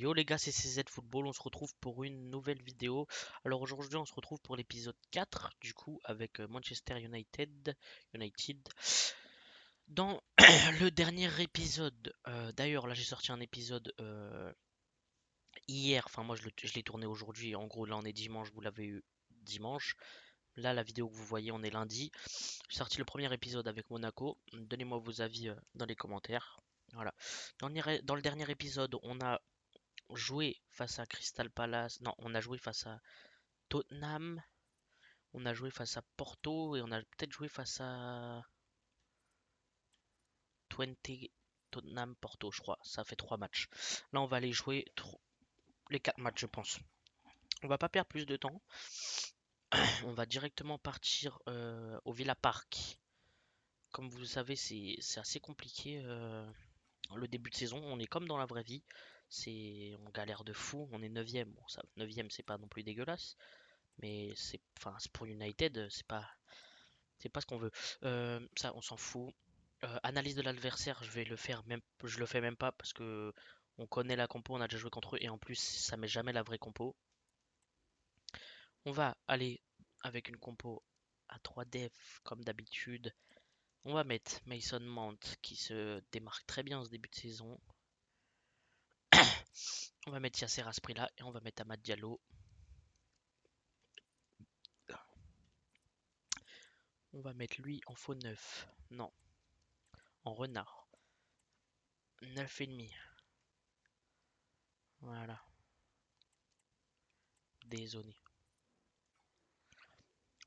Yo les gars, c'est CZ Football, on se retrouve pour une nouvelle vidéo. Alors aujourd'hui, on se retrouve pour l'épisode 4, du coup, avec Manchester United. Dans le dernier épisode, d'ailleurs, là j'ai sorti un épisode hier, enfin moi je l'ai tourné aujourd'hui, en gros là on est dimanche, vous l'avez eu dimanche. Là, la vidéo que vous voyez, on est lundi. J'ai sorti le premier épisode avec Monaco. Donnez-moi vos avis dans les commentaires. Voilà. Dans le dernier épisode, on a joué face à Crystal Palace. Non, on a joué face à Tottenham. On a joué face à Porto et on a peut-être joué face à 20 Tottenham Porto, je crois. Ça fait 3 matchs. Là, on va aller jouer les 4 matchs, je pense. On va pas perdre plus de temps. On va directement partir au Villa Park. Comme vous le savez, c'est assez compliqué le début de saison. On est comme dans la vraie vie. On galère de fou. On est 9ème. Bon, ça, 9ème, c'est pas non plus dégueulasse. Mais enfin, pour United, c'est pas ce qu'on veut. Ça, on s'en fout. Analyse de l'adversaire, je le fais même pas parce que on connaît la compo, on a déjà joué contre eux et en plus, ça met jamais la vraie compo. On va aller avec une compo à 3 def comme d'habitude. On va mettre Mason Mount qui se démarque très bien en ce début de saison. On va mettre Yasser Asprilla et on va mettre Amad Diallo. On va mettre lui en faux neuf. Non, en renard. 9,5. Voilà. Désolé.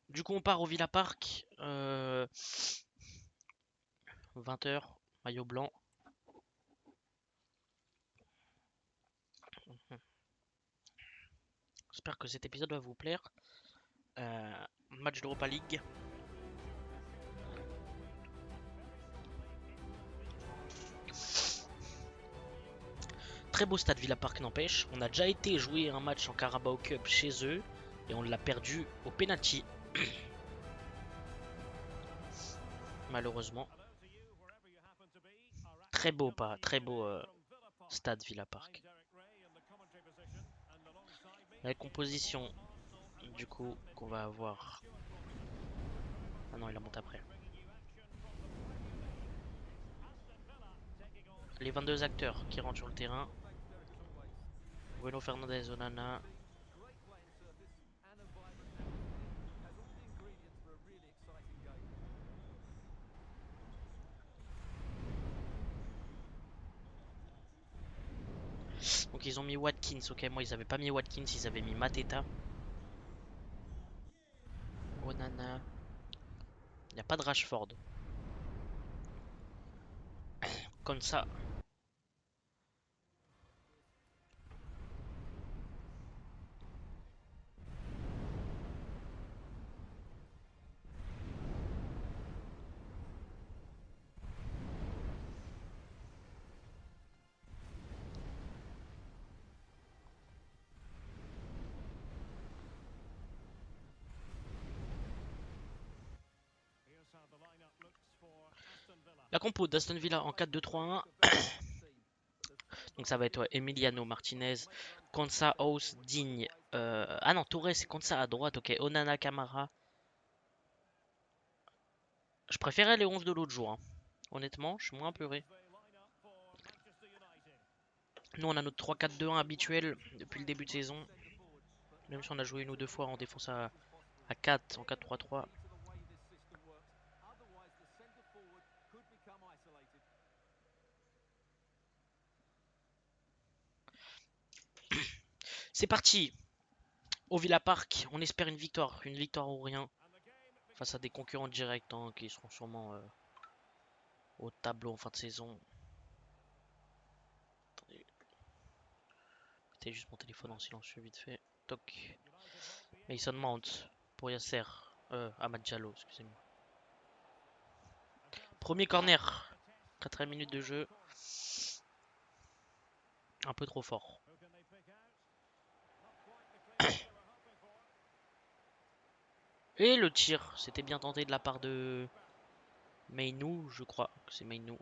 Du coup, on part au Villa Park. 20h, maillot blanc. J'espère que cet épisode va vous plaire. Match d'Europa League. Très beau stade Villa Park n'empêche. On a déjà été jouer un match en Carabao Cup chez eux et on l'a perdu au penalty. Malheureusement. Très beau pas, très beau stade Villa Park. La composition du coup qu'on va avoir. Ah non, il a monté après. Les 22 acteurs qui rentrent sur le terrain. Bruno Fernandes, Onana. Donc ils ont mis Watkins, ok, moi ils avaient pas mis Watkins, ils avaient mis Mateta. Onana. Il n'y a pas de Rashford. Comme ça. La compo d'Aston Villa en 4-2-3-1. Donc ça va être ouais, Emiliano Martinez, Konsa, House, Digne. Ah non, Torres et Konsa à droite, ok. Onana, Camara. Je préférais les 11 de l'autre jour. Hein. Honnêtement, je suis moins apeuré. Nous, on a notre 3-4-2-1 habituel depuis le début de saison. Même si on a joué une ou deux fois en défense à 4, en 4-3-3. C'est parti au Villa Park. On espère une victoire ou rien. Face à des concurrents directs hein, qui seront sûrement au tableau en fin de saison. Attendez. Mettez juste mon téléphone en silencieux vite fait. Toc. Mason Mount pour Yasser. Amad Diallo, excusez-moi. Premier corner. 4 minutes de jeu. Un peu trop fort. Et le tir. C'était bien tenté de la part de Mainou, je crois que c'est Mainou.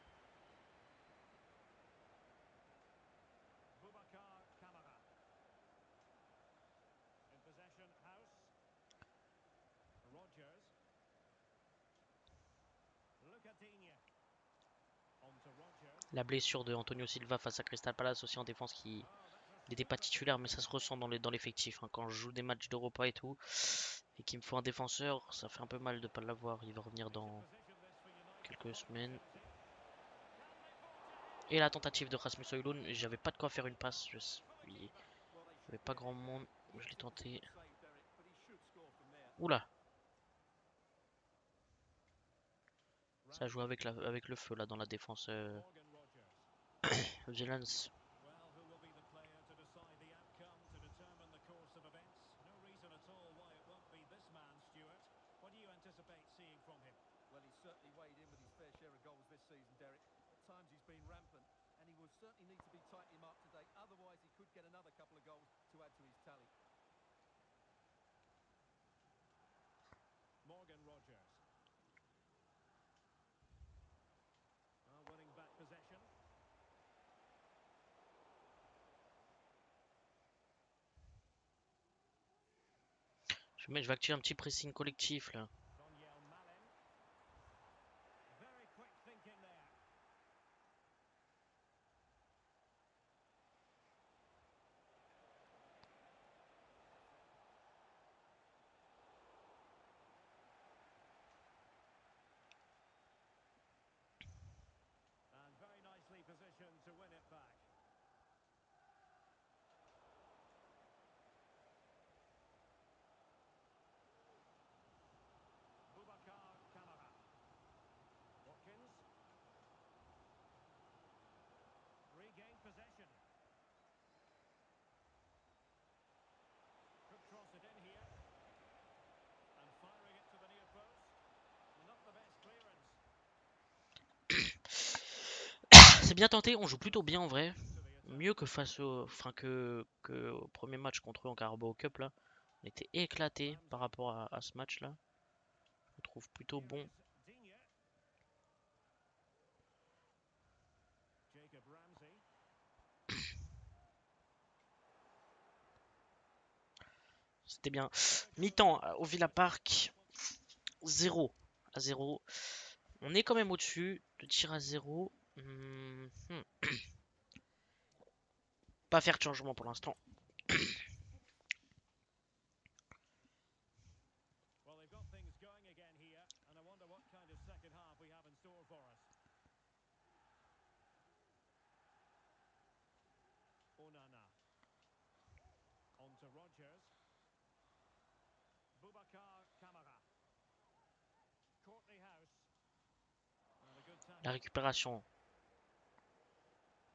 La blessure de Antonio Silva face à Crystal Palace aussi en défense qui n'était pas titulaire, mais ça se ressent dans l'effectif. Hein. Quand je joue des matchs d'Europa et tout, et qu'il me faut un défenseur, ça fait un peu mal de pas l'avoir. Il va revenir dans quelques semaines. Et la tentative de Rasmus Højlund, j'avais pas de quoi faire une passe. Il n'y avait pas grand monde. Je l'ai tenté. Oula, ça joue avec le feu là dans la défense. Vigilance. Well, he's certainly weighed in with his fair share of goals this season, Derek. At times he's been rampant, and he will certainly need to be tightly marked today. Otherwise, he could get another couple of goals to add to his tally. Morgan Rogers. Winning back possession. Je vais activer un petit pressing collectif là. And very nicely positioned to win it back. Boubacar Kamara. Watkins. Regained possession. Could cross it in here. And firing it to the near post. Not the best clearance. C'est bien tenté, on joue plutôt bien en vrai. Mieux que face au, enfin que au premier match contre eux en Carabao Cup là. On était éclaté par rapport à ce match là. Je le trouve plutôt bon. C'était bien. Mi-temps au Villa Park. 0-0. On est quand même au-dessus. De tir à 0. Pas faire de changement pour l'instant. Well, they've got things going again here, and I wonder what kind of second half we have in store for us. Onana. On to Rogers. Boubacar Kamara. Courtney House. And a good La tackle. récupération.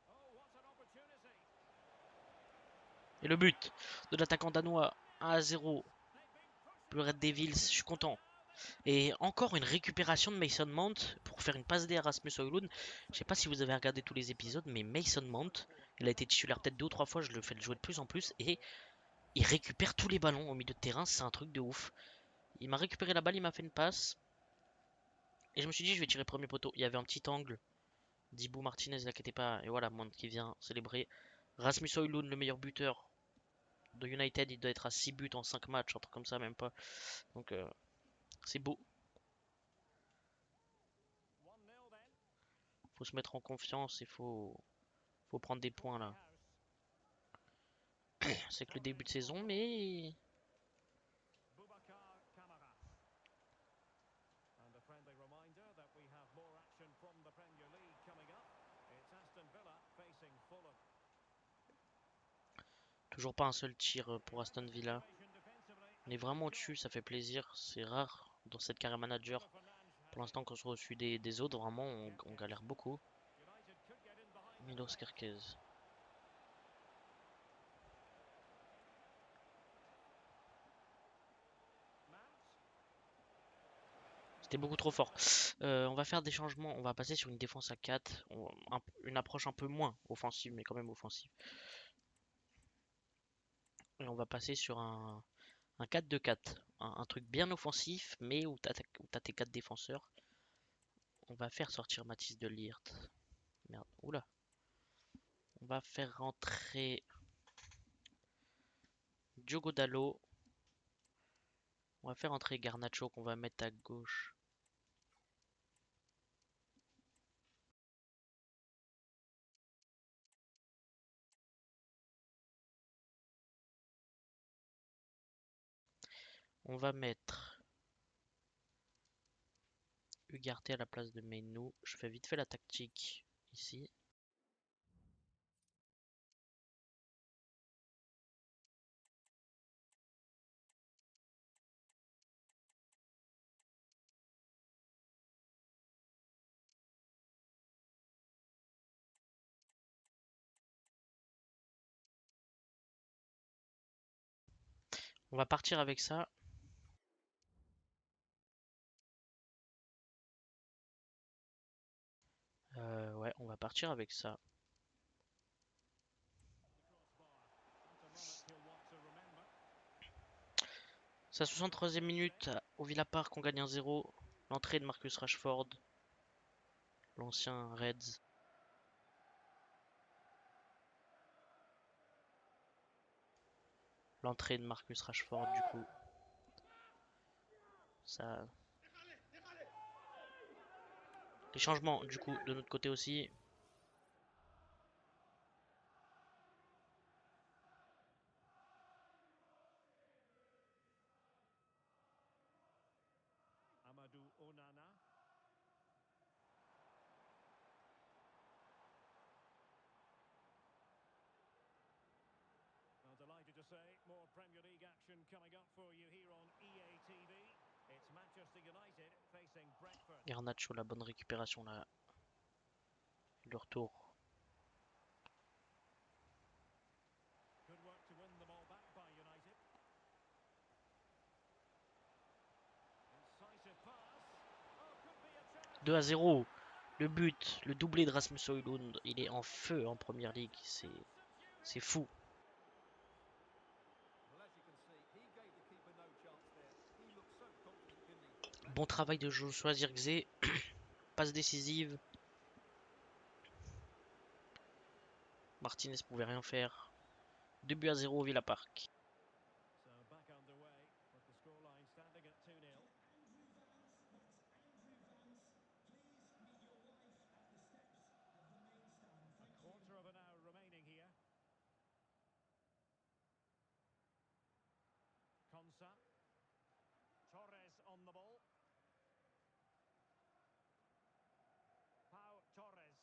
Oh, what an opportunity. Et le but de l'attaquant danois 1-0. Le Red Devils, je suis content. Et encore une récupération de Mason Mount pour faire une passe D à Rasmus Højlund. Je sais pas si vous avez regardé tous les épisodes, mais Mason Mount, il a été titulaire peut-être 2 ou 3 fois, je le fais le jouer de plus en plus, et il récupère tous les ballons au milieu de terrain, c'est un truc de ouf. Il m'a récupéré la balle, il m'a fait une passe, et je me suis dit je vais tirer premier poteau. Il y avait un petit angle, Dibou Martinez là qui était pas, et voilà, Mount qui vient célébrer. Rasmus Højlund, le meilleur buteur de United, il doit être à 6 buts en 5 matchs, un truc comme ça, même pas. Donc c'est beau. Faut se mettre en confiance, il faut prendre des points là. C'est que le début de saison, mais Boubacar Kamara. And a friendly reminder that we have more action from the Premier League coming up. It's Aston Villa facing Fulham. toujours pas un seul tir pour Aston Villa. On est vraiment au-dessus, ça fait plaisir. C'est rare dans cette carrière manager. Pour l'instant, quand on se reçu des autres, vraiment, on galère beaucoup. Milos Kerkez. C'était beaucoup trop fort. On va faire des changements. On va passer sur une défense à 4. Une approche un peu moins offensive, mais quand même offensive. Et on va passer sur un 4-2-4. Un truc bien offensif, mais où t'as tes 4 défenseurs. On va faire sortir Mathis de Ligt. Merde, oula. On va faire rentrer Diogo Dalot On va faire entrer Garnacho qu'on va mettre à gauche. On va mettre Ugarte à la place de Meinou. Je fais vite fait la tactique ici. On va partir avec ça. Ouais, on va partir avec ça. C'est la 63e minute au Villa Park, on gagne 1-0. L'entrée de Marcus Rashford, l'ancien Reds. L'entrée de Marcus Rashford, du coup. Ça... Les changements, du coup, de notre côté aussi. Amadou Onana. Well, delighted to say more Premier League action coming up for you here on EA TV. It's Manchester United facing Brentford. Garnacho, la bonne récupération là. Le retour. Good work to win the ball back by United. Incisive pass. Oh, could be a chance. 2-0. Le but, le doublé de Rasmus Højlund, il est en feu en première ligue. C'est fou. Well, as you can see, he gave the keeper no chance there. He looked so confident, didn't he? Bon travail de Joshua Zirkzee. Passe décisive. Martinez pouvait rien faire. 2-0 au Villa Park. So back underway with the scoreline standing at 2-0. A quarter of an hour remaining here. Konsa. Torres on the ball. Pau Torres.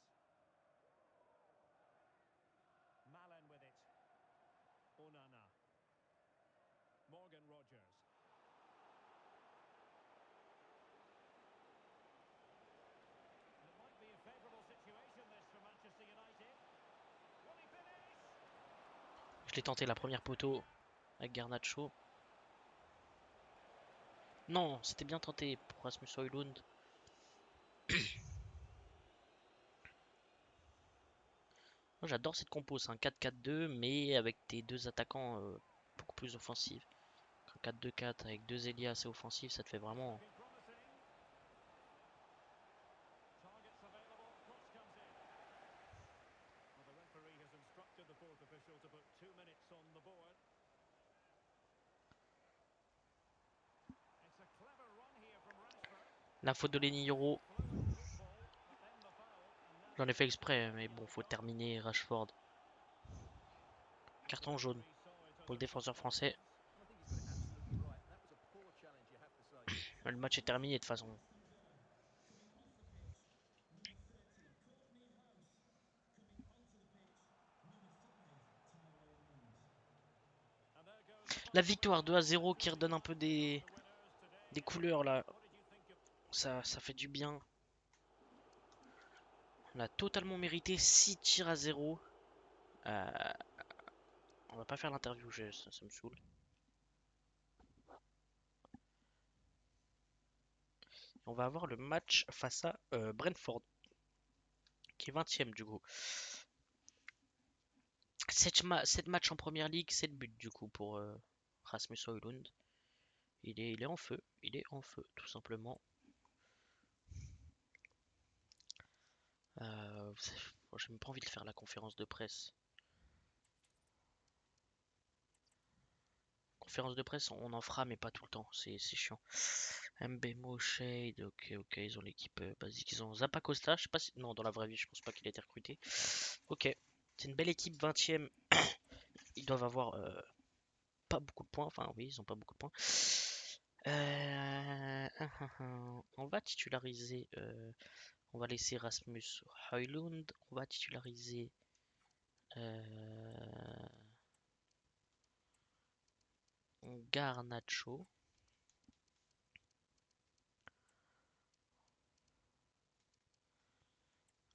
Malen with it. Onana. Morgan Rogers. And it might be a favourable situation this for Manchester United. Will he finish? Je l'ai tenté la première poteau avec Garnacho. Non, c'était bien tenté pour Rasmus Højlund. Moi j'adore cette compo, c'est un 4-4-2 mais avec des deux attaquants beaucoup plus offensifs. Un 4-2-4 avec deux ailiers assez offensifs, ça te fait vraiment... Looking promising. Targets available. Cross comes in. Well, the referee has instructed the fourth official to put 2 minutes on the board. It's a clever run here from Rashford. La faute de Lenny Yoro, Fluid football, but then the foul, and now j'en ai fait exprès, mais bon, faut terminer Rashford. the Carton jaune referee saw it pour le over some défenseur français. distance. Well, I think he's got it absolutely right. That was a poor challenge, you have to say. Le match est terminé de toute façon. And there goes the La final victoire whistle. 2-0 qui Manchester redonne un peu United are des the winners today. couleurs là. What did you think of Ça fait du bien. On a totalement mérité 6 tirs à 0. Euh, on va pas faire l'interview, ça me saoule. On va avoir le match face à Brentford, qui est 20ème du coup. 7 matchs en première ligue, 7 buts du coup pour Rasmus Højlund. Il est en feu, tout simplement. J'ai même pas envie de faire la conférence de presse. conférence de presse, on en fera, mais pas tout le temps. C'est chiant. Mbemo, Shade, ok, ils ont l'équipe basique. Ils ont Zappa Costa, je sais pas si. Non, dans la vraie vie, je pense pas qu'il a été recruté. Ok, c'est une belle équipe, 20ème. Ils doivent avoir pas beaucoup de points. Enfin, oui, ils ont pas beaucoup de points. On va titulariser. On va laisser Rasmus Højlund. On va titulariser. Garnacho.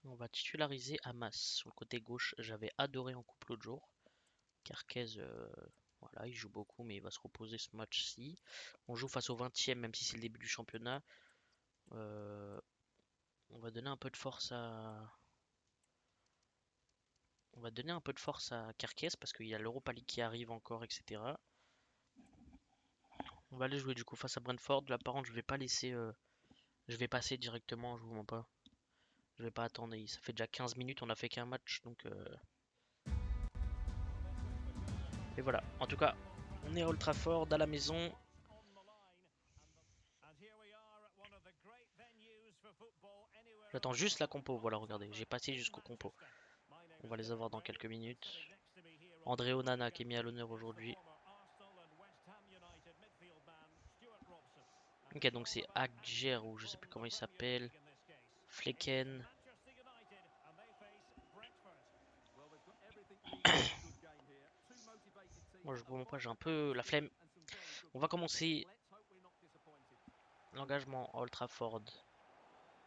On va titulariser Hamas sur le côté gauche. J'avais adoré en coupe l'autre jour. Carquez, voilà, il joue beaucoup, mais il va se reposer ce match-ci. On joue face au 20ème, même si c'est le début du championnat. On va donner un peu de force à. On va donner un peu de force à Carquez parce qu'il y a l'Europa League qui arrive encore, etc. On va aller jouer du coup face à Brentford. Là, par contre, je vais pas laisser. Je vais passer directement, je vous mens pas. Je vais pas attendre. Ça fait déjà 15 minutes, on a fait qu'un match, donc. Et voilà. En tout cas, on est à Old Trafford, à la maison. J'attends juste la compo. Voilà, regardez, j'ai passé jusqu'au compo. On va les avoir dans quelques minutes. André Onana qui est mis à l'honneur aujourd'hui. Ok, donc c'est Agger ou je sais plus comment il s'appelle. Flecken. Moi je vois pas, j'ai un peu la flemme. On va commencer l'engagement à Old Trafford.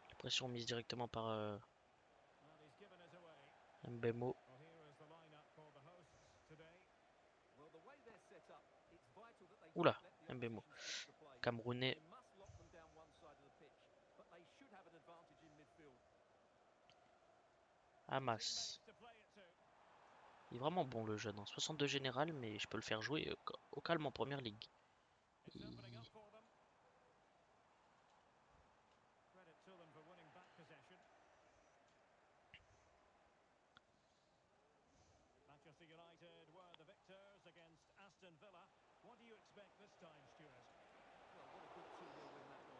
La pression mise directement par Mbemo. Oula, Mbemo. Camerounais. Hamas. Il est vraiment bon le jeune, hein. 62 général, mais je peux le faire jouer au calme en première ligue. Il-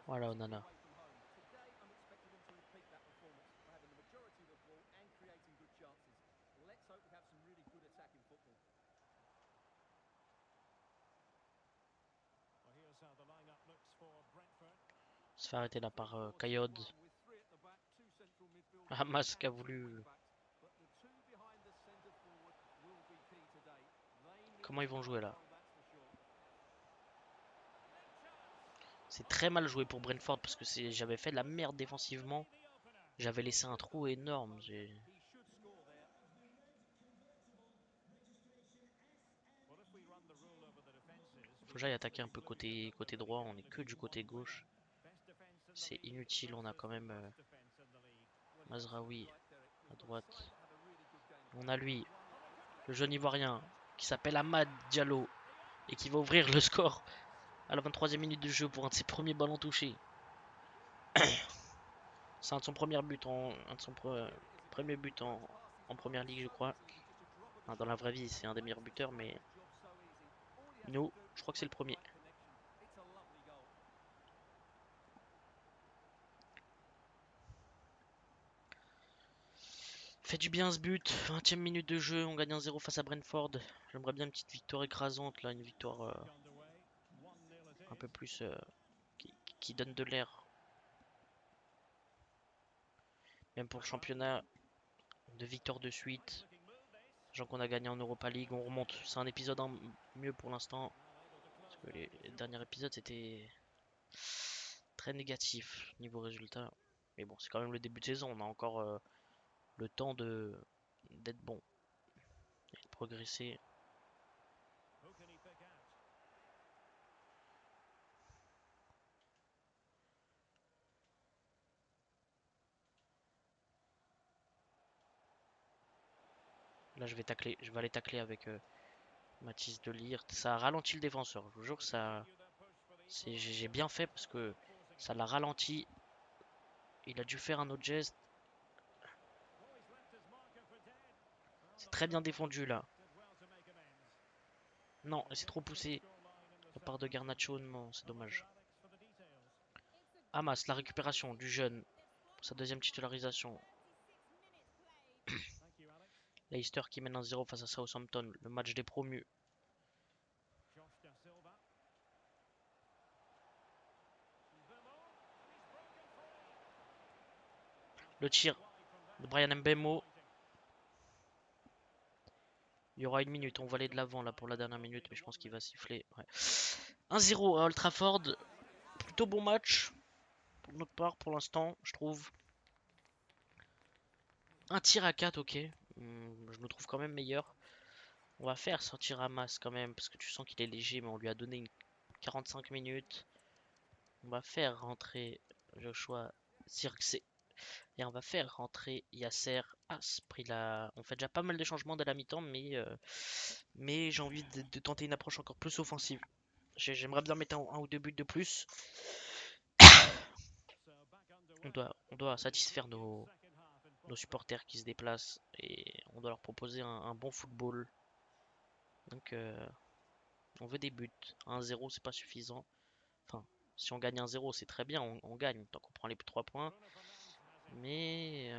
Voilà, Onana. Se fait arrêter là par Kayod. Hamas qui a voulu. Comment ils vont jouer là? C'est très mal joué pour Brentford parce que j'avais fait de la merde défensivement. J'avais laissé un trou énorme. Faut que j'aille attaquer un peu côté droit. On est que du côté gauche. C'est inutile. On a quand même Mazraoui à droite. On a lui, le jeune ivoirien, qui s'appelle Amad Diallo et qui va ouvrir le score à la 23e minute de jeu pour un de ses premiers ballons touchés. C'est un de son premier but un de son premier but en première ligue, je crois. Enfin, dans la vraie vie, c'est un des meilleurs buteurs, mais nous, je crois que c'est le premier. Fait du bien ce but, 20e minute de jeu, on gagne 1-0 face à Brentford. J'aimerais bien une petite victoire écrasante, là, une victoire un peu plus qui donne de l'air. Même pour le championnat, de victoires de suite. Sachant qu'on a gagné en Europa League, on remonte. C'est un épisode mieux pour l'instant. Parce que les derniers épisodes c'était très négatif niveau résultat. Mais bon, c'est quand même le début de saison, on a encore le temps d'être bon et de progresser. Là, je vais aller tacler avec Mathis Delirte. Ça a ralenti le défenseur. Je vous jure, j'ai bien fait parce que ça l'a ralenti. Il a dû faire un autre geste. C'est très bien défendu là. Non, c'est trop poussé. La part de Garnacho, non, c'est dommage. Hamas, la récupération du jeune. Sa deuxième titularisation. Leicester qui mène 1-0 face à Southampton. Le match des promus. Le tir de Brian Mbemo. Il y aura une minute. On va aller de l'avant là pour la dernière minute, mais je pense qu'il va siffler. Ouais. 1-0 à Old Trafford. Plutôt bon match pour notre part pour l'instant, je trouve. Un tir à 4, ok. Je me trouve quand même meilleur. On va faire sortir Hamas quand même, parce que tu sens qu'il est léger, mais on lui a donné une 45 minutes. On va faire rentrer Joshua Zirkzee. Et on va faire rentrer Yasser à ce prix-là. On fait déjà pas mal de changements dès la mi-temps, mais j'ai envie de tenter une approche encore plus offensive. J'aimerais bien mettre un ou deux buts de plus. On doit satisfaire nos supporters qui se déplacent et on doit leur proposer un bon football. Donc on veut des buts. 1-0 c'est pas suffisant. Enfin, si on gagne 1-0 c'est très bien, on gagne tant qu'on prend les 3 points. Mais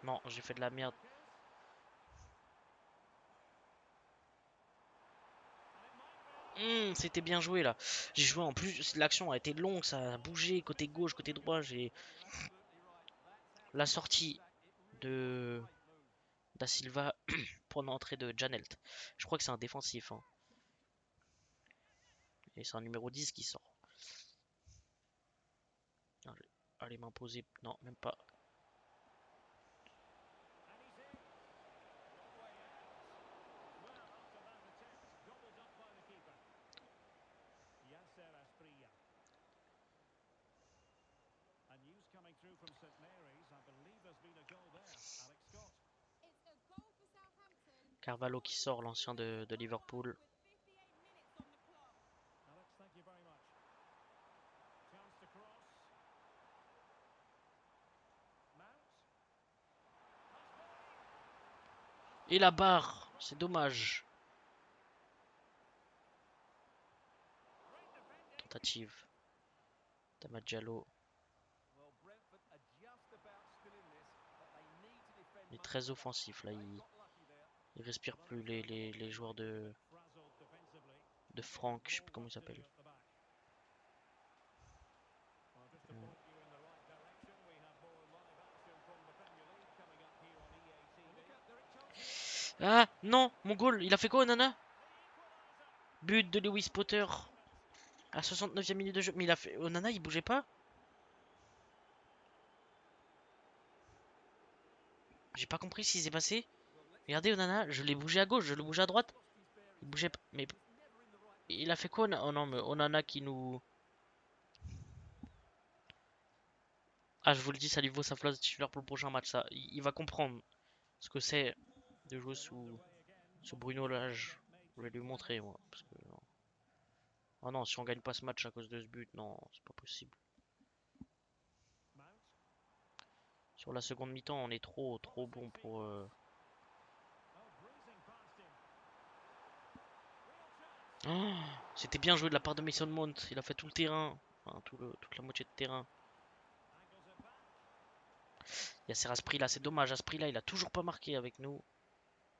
non, j'ai fait de la merde. C'était bien joué là. J'ai joué en plus, l'action a été longue, ça a bougé côté gauche, côté droit. J'ai la sortie de Da Silva pour l'entrée de Janelt. Je crois que c'est un défensif. Hein. Et c'est un numéro 10 qui sort. Allez m'imposer. Non, même pas. Carvalho qui sort, l'ancien de Liverpool. Et la barre, c'est dommage. Tentative. Tamad Diallo. Il est très offensif là. Il respire plus les joueurs de Franck, je sais plus comment il s'appelle. Ah non, mon goal, il a fait quoi Onana? But de Lewis Potter à 69e minute de jeu. Mais il a fait. Onana il bougeait pas? J'ai pas compris ce qui s'est passé. Regardez Onana, je l'ai bougé à gauche, je le bouge à droite. Il bougeait pas. Mais il a fait quoi? Oh non, mais Onana qui nous. Ah, je vous le dis, ça lui vaut sa place de titulaire pour le prochain match. Ça, il va comprendre ce que c'est de jouer sous Bruno Lage. Je vais lui montrer, moi. Parce que, oh non, si on gagne pas ce match à cause de ce but, non, c'est pas possible. Sur la seconde mi-temps, on est trop bon pour. Oh, c'était bien joué de la part de Mason Mount. Il a fait tout le terrain. Enfin, toute la moitié de terrain. Il y a Serra Asprilla là, c'est dommage. Asprilla là, il a toujours pas marqué avec nous.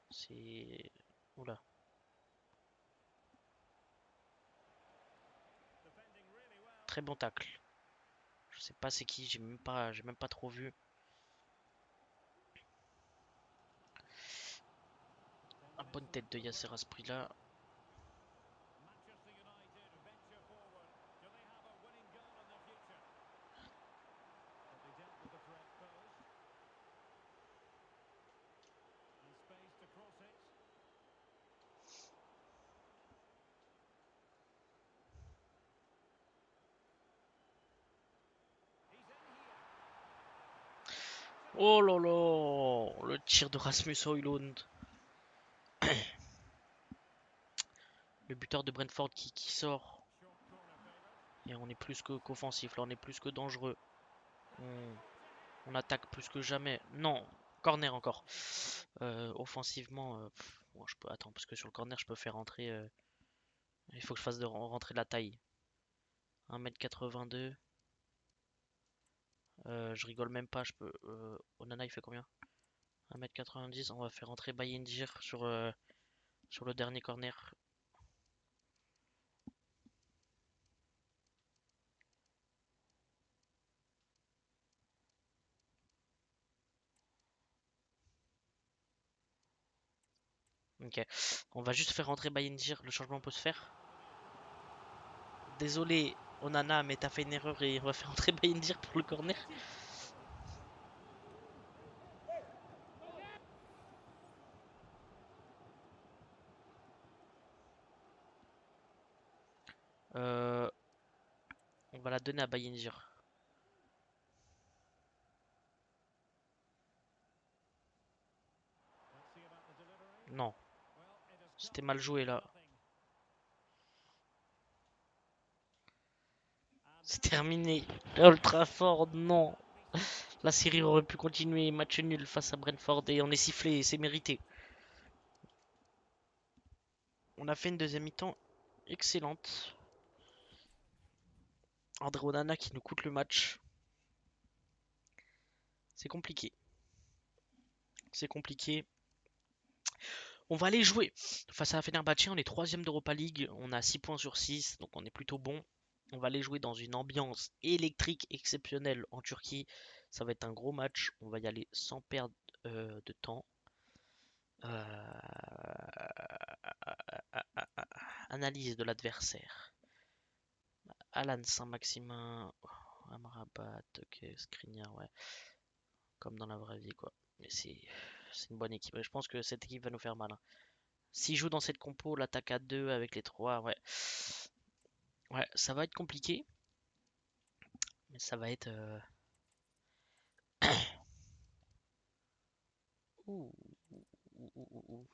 C'est. Oula. Très bon tacle. Je sais pas c'est qui, j'ai même pas trop vu. Un bonne tête de Yasser Asprilla. Oh là là, le tir de Rasmus Højlund. Le buteur de Brentford qui sort. Et on est plus qu'offensif, là on est plus que dangereux. On attaque plus que jamais. Non, Corner encore. Offensivement, bon, je peux attends parce que sur le corner je peux faire rentrer. Il faut que je fasse rentrer de la taille. 1m82. Je rigole même pas. Je peux. Onana il fait combien? 1m90. On va faire rentrer Bayindir sur le dernier corner. Ok. On va juste faire rentrer Bayindir. Le changement peut se faire. Désolé, Onana, mais t'as fait une erreur et on va faire rentrer Bayindir pour le corner. Euh, on va la donner à Bayindir. Non, c'était mal joué là. C'est terminé. Ultra fort, non. La série aurait pu continuer. Match nul face à Brentford et on est sifflé. C'est mérité. On a fait une deuxième mi-temps excellente. André Onana qui nous coûte le match. C'est compliqué. C'est compliqué. On va aller jouer face à Fenerbahçe. On est troisième d'Europa League. On a 6 points sur 6. Donc on est plutôt bon. On va aller jouer dans une ambiance électrique exceptionnelle en Turquie. Ça va être un gros match. On va y aller sans perdre de temps. Analyse de l'adversaire. Alan Saint-Maximin. Amrabat. Ok. Skriniar, ouais. Comme dans la vraie vie, quoi. Mais c'est une bonne équipe. Je pense que cette équipe va nous faire mal, hein. S'il joue dans cette compo, l'attaque à 2 avec les 3, ouais. Ouais, ça va être compliqué. Mais ça va être. Ouh, ouh, ouh, ouh, ouh.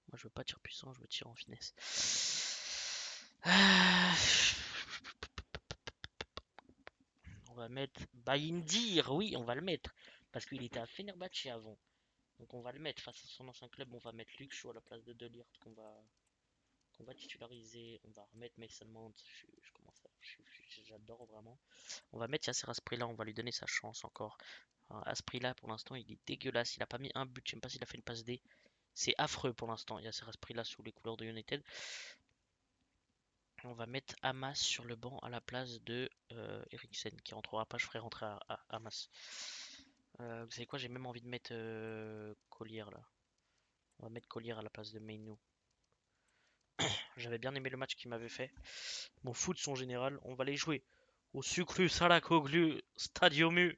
Moi, je veux pas tir puissant, je veux tirer en finesse. Ah. On va mettre Bayindir, oui, on va le mettre. Parce qu'il était à Fenerbahçe avant. Donc on va le mettre face à son ancien club. On va mettre Luke Shaw à la place de Delirte qu'on va titulariser. On va remettre Mason Mount. Je commence j'adore vraiment. On va mettre Yasser Asprilla, on va lui donner sa chance encore. Asprilla pour l'instant il est dégueulasse. Il a pas mis un but. Je sais même pas s'il a fait une passe D. C'est affreux pour l'instant. Yasser Asprilla sous les couleurs de United. On va mettre Hamas sur le banc à la place de Eriksen qui rentrera pas. Je ferai rentrer à Hamas. Vous savez quoi? J'ai même envie de mettre Collier là. On va mettre Collier à la place de Mainou. J'avais bien aimé le match qu'il m'avait fait. Mon foot son général. On va les jouer au Sucru Sarakoglu Stadiumu.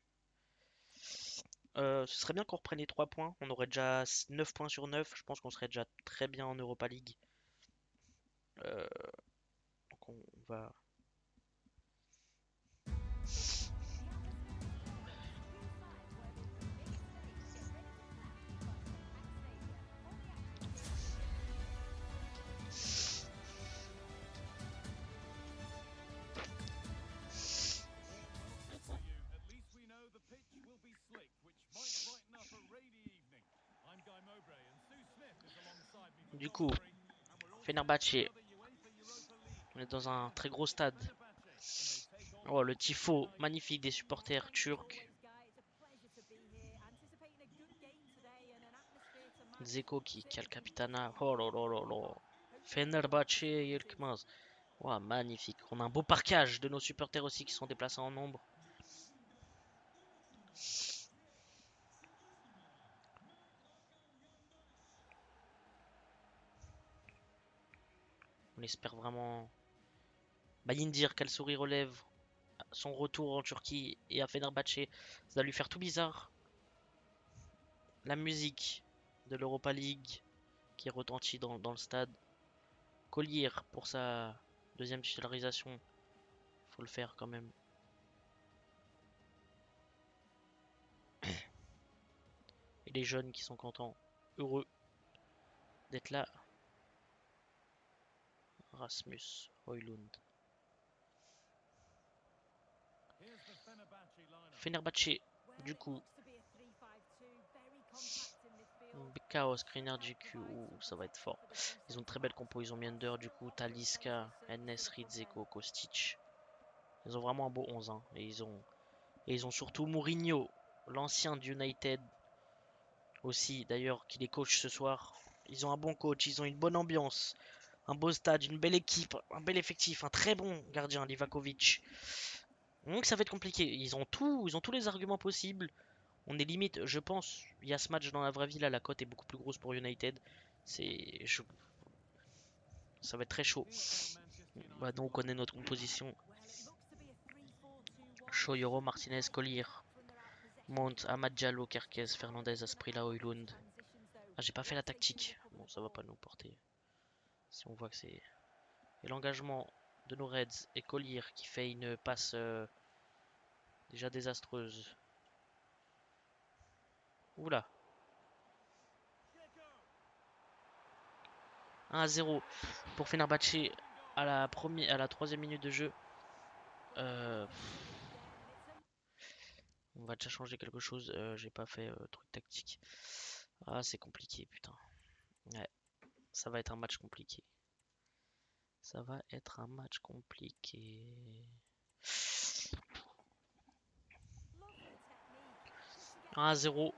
Ce serait bien qu'on reprenne les 3 points. On aurait déjà 9 points sur 9. Je pense qu'on serait déjà très bien en Europa League. Euh, donc on va. Du coup, Fenerbahçe. On est dans un très gros stade. Oh, le tifo magnifique des supporters turcs. Dzeko qui a le capitana. Oh là là là là. Fenerbahçe Yilmaz. Oh, magnifique. On a un beau parquage de nos supporters aussi qui sont déplacés en nombre. On espère vraiment. Bayindir, quel sourire aux lèvres. Son retour en Turquie et à Fenerbahçe. Ça va lui faire tout bizarre. La musique de l'Europa League qui retentit dans le stade. Collier pour sa deuxième titularisation. Faut le faire quand même. Et les jeunes qui sont contents, heureux d'être là. Rasmus Højlund. Fenerbahçe, du coup, Bekao, screener GQ, ouh, ça va être fort. Ils ont une très belle compo, ils ont Minder, du coup, Talisca, Enesri, Dzeko, Kostic. Ils ont vraiment un beau 11, hein. Et ils ont surtout Mourinho, l'ancien d'United aussi, d'ailleurs, qui les coach ce soir. Ils ont un bon coach, ils ont une bonne ambiance, un beau stade, une belle équipe, un bel effectif, un très bon gardien, Livakovic. Donc ça va être compliqué. Ils ont tous les arguments possibles. On est limite, je pense, il y a ce match dans la vraie vie là, la cote est beaucoup plus grosse pour United. Ça va être très chaud. Bah, donc on connaît notre composition. Shoyoro, Martinez, Collier, Mount, Amad Diallo, Kerkez, Fernandez, Asprilla, Højlund. Ah, j'ai pas fait la tactique. Bon, ça va pas nous porter. Si on voit que c'est. Et l'engagement de nos Reds et Collier qui fait une passe déjà désastreuse. Oula. 1-0 pour Fenerbahçe à la troisième minute de jeu. Euh, on va déjà changer quelque chose. J'ai pas fait truc tactique. Ah, c'est compliqué, putain. Ouais, ça va être un match compliqué. Ça va être un match compliqué. 1-0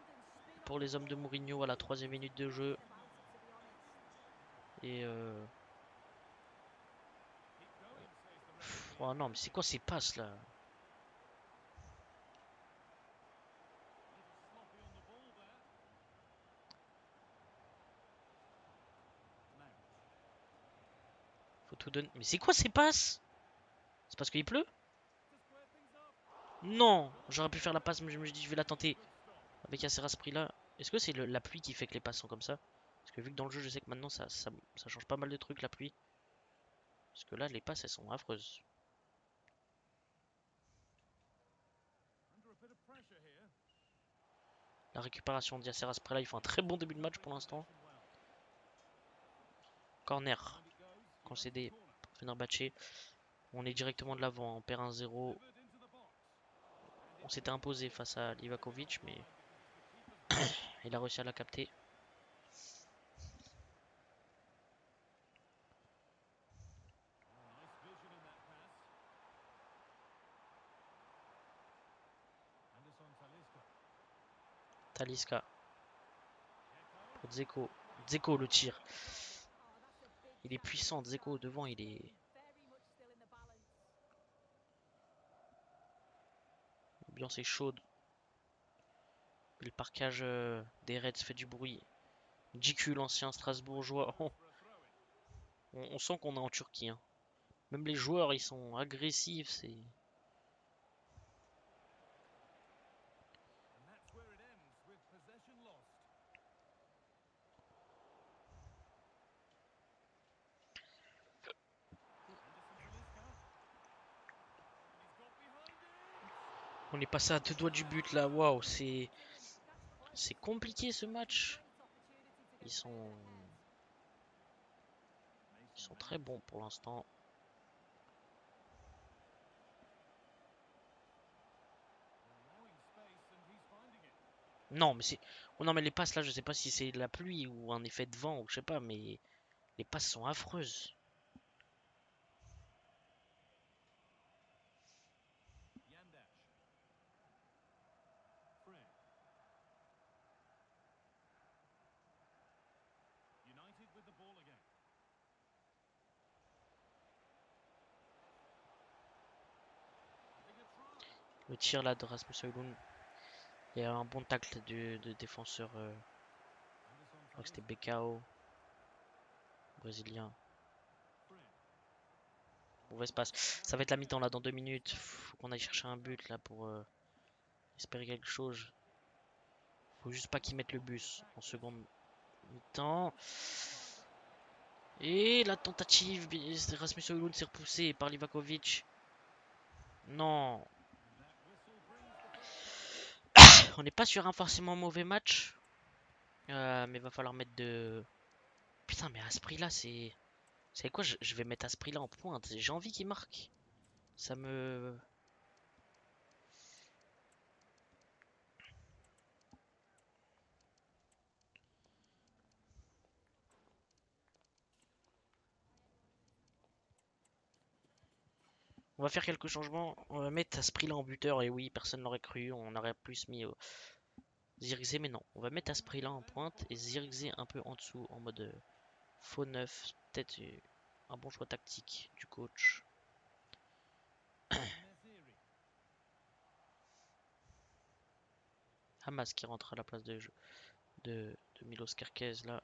pour les hommes de Mourinho à la troisième minute de jeu. Et oh non, mais c'est quoi ces passes là? Faut tout donner. Mais c'est quoi ces passes? C'est parce qu'il pleut? Non, j'aurais pu faire la passe, mais je me suis dit je vais la tenter avec Yasser Asprilla. Est-ce que c'est la pluie qui fait que les passes sont comme ça? Parce que vu que dans le jeu, je sais que maintenant ça change pas mal de trucs la pluie. Parce que là, les passes elles sont affreuses. La récupération de Yasser Asprilla, il fait un très bon début de match pour l'instant. Corner concédé par Fenerbahçe. On est directement de l'avant, on perd 1-0. On s'était imposé face à Livakovic, mais il a réussi à la capter. Talisca pour Dzeko. Dzeko le tir. Il est puissant, Dzeko devant, il est. L'ambiance est chaude. Le parquage des Reds fait du bruit. JQ, l'ancien Strasbourgeois. Oh, on sent qu'on est en Turquie, hein. Même les joueurs, ils sont agressifs. C'est. On est passé à 2 doigts du but là. Waouh, c'est compliqué ce match. Ils sont. Ils sont très bons pour l'instant. Non, mais c'est. Oh non, mais les passes là, je sais pas si c'est de la pluie ou un effet de vent ou je sais pas, mais les passes sont affreuses. Le tir là de Rasmus Højlund. Il y a un bon tacle de défenseur. Je crois que c'était Bekao, brésilien. Mauvaise passe. Ça va être la mi-temps là dans 2 minutes. Faut qu'on aille chercher un but là pour espérer quelque chose. Faut juste pas qu'ils mettent le bus en seconde mi-temps. Et la tentative, Rasmus Højlund s'est repoussé par Livakovic. Non, on n'est pas sur un forcément mauvais match. Mais va falloir mettre de. Putain, mais à ce prix-là, c'est. Vous savez quoi, je vais mettre à ce prix-là en pointe. J'ai envie qu'il marque. Ça me. On va faire quelques changements. On va mettre Asprilla en buteur. Et oui, personne n'aurait cru. On aurait plus mis Zirkzee, mais non. On va mettre Asprilla en pointe et Zirkzee un peu en dessous, en mode faux neuf. Peut-être un bon choix tactique du coach. Hamas qui rentre à la place de Milos Kerkez là.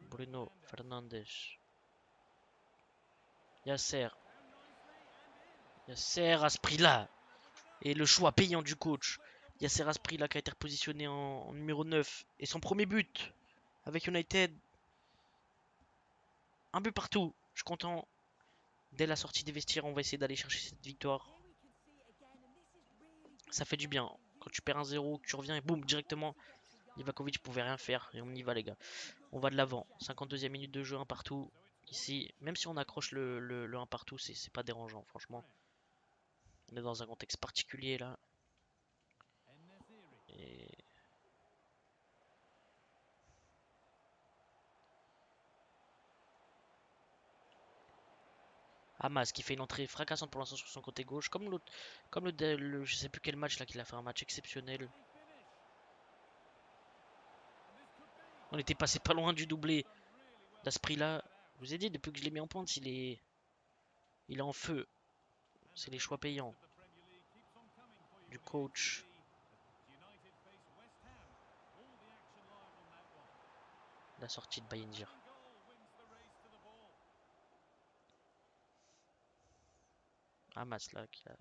Bruno Fernandes. Yasser. Yasser Asprilla. Et le choix payant du coach. Yasser Asprilla qui a été repositionné en numéro 9. Et son premier but avec United. Un but partout. Je suis content. Dès la sortie des vestiaires, on va essayer d'aller chercher cette victoire. Ça fait du bien. Quand tu perds 1-0, que tu reviens et boum, directement, Livakovic pouvait rien faire. Et on y va, les gars. On va de l'avant. 52e minute de jeu, un partout. Ici, même si on accroche le 1 partout, c'est pas dérangeant, franchement. On est dans un contexte particulier là. Et Hamas qui fait une entrée fracassante pour l'instant sur son côté gauche, comme l'autre, comme je sais plus quel match là qu'il a fait un match exceptionnel. On était passé pas loin du doublé d'Asprilla. Je vous ai dit depuis que je l'ai mis en pointe, il est en feu. C'est les choix payants du coach. La sortie de Bayindir. Hamas là qui a...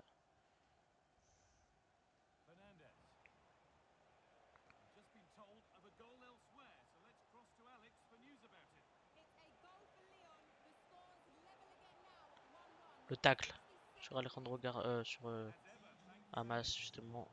Le tacle sur Alejandro sur Hamas justement.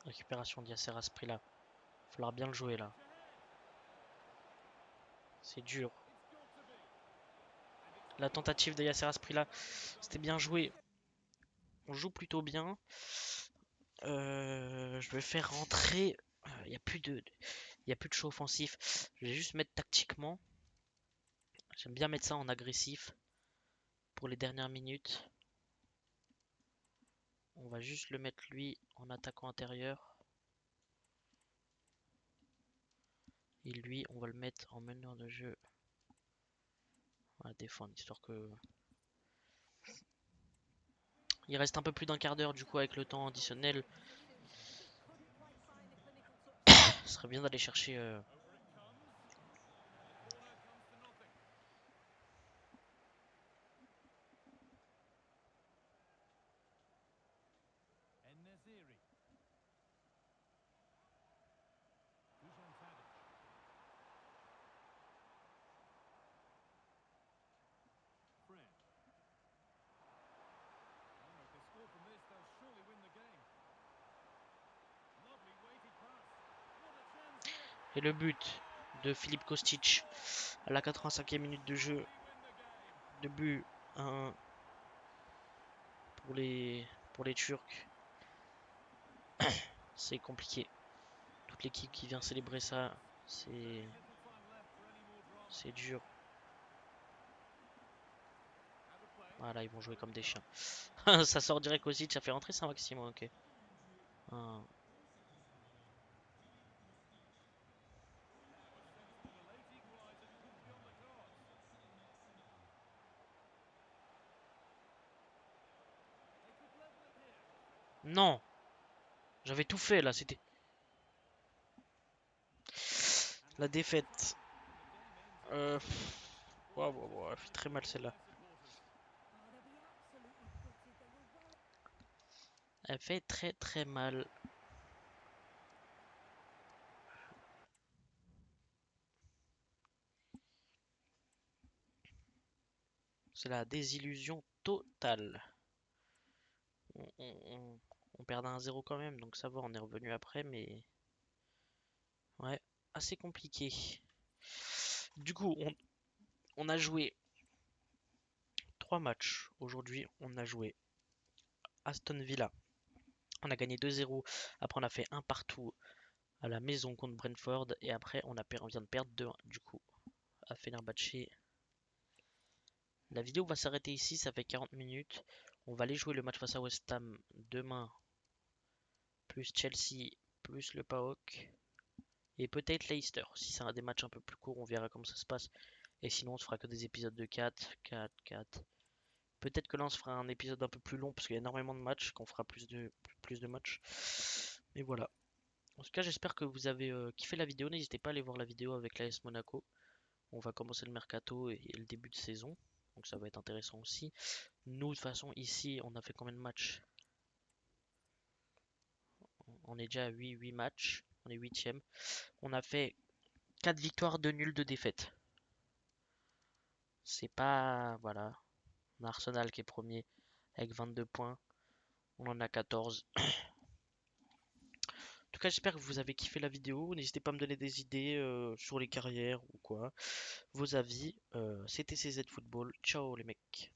Récupération d'Yasser Asprilla. Il va falloir bien le jouer là. C'est dur. La tentative de Yasser Asprilla, c'était bien joué. On joue plutôt bien. Je vais faire rentrer. Il n'y a plus de, il y a plus de choix offensif. Je vais juste mettre tactiquement. J'aime bien mettre ça en agressif pour les dernières minutes. On va juste le mettre lui en attaquant intérieur. Et lui, on va le mettre en meneur de jeu. On va défendre, histoire que... Il reste un peu plus d'un quart d'heure du coup avec le temps additionnel. Ce serait bien d'aller chercher... Et le but de Filip Kostic à la 85e minute de jeu. De but 1 pour les Turcs. C'est compliqué. Toute l'équipe qui vient célébrer ça, c'est dur. Voilà, ils vont jouer comme des chiens. Ça sort direct Kostic, ça fait rentrer Saint-Maxime, ok. Ah. Non, j'avais tout fait là, c'était la défaite. Euh... Wow, elle fait très mal celle-là. Elle fait très mal. C'est la désillusion totale. On, on- On perdait 1-0 quand même, donc ça va, on est revenu après, mais ouais, assez compliqué. Du coup, on a joué 3 matchs. Aujourd'hui, on a joué Aston Villa. On a gagné 2-0. Après, on a fait un partout à la maison contre Brentford. Et après, on vient de perdre 2-1 du coup à Fenerbahçe. La vidéo va s'arrêter ici, ça fait 40 minutes. On va aller jouer le match face à West Ham demain, plus Chelsea, plus le PAOK. Et peut-être Leicester. Si c'est un des matchs un peu plus courts, on verra comment ça se passe. Et sinon, on se fera que des épisodes de 4, 4, 4. Peut-être que là, on se fera un épisode un peu plus long parce qu'il y a énormément de matchs, qu'on fera plus de matchs. Mais voilà. En tout cas, j'espère que vous avez kiffé la vidéo. N'hésitez pas à aller voir la vidéo avec l'AS Monaco. On va commencer le mercato et le début de saison. Donc ça va être intéressant aussi. Nous, de toute façon, ici, on a fait combien de matchs? On est déjà à 8 matchs. On est 8ème. On a fait 4 victoires, 2 nuls, 2 défaites. C'est pas... Voilà. On a Arsenal qui est premier avec 22 points. On en a 14. En tout cas, j'espère que vous avez kiffé la vidéo. N'hésitez pas à me donner des idées sur les carrières ou quoi. Vos avis. C'était CZ Football. Ciao les mecs.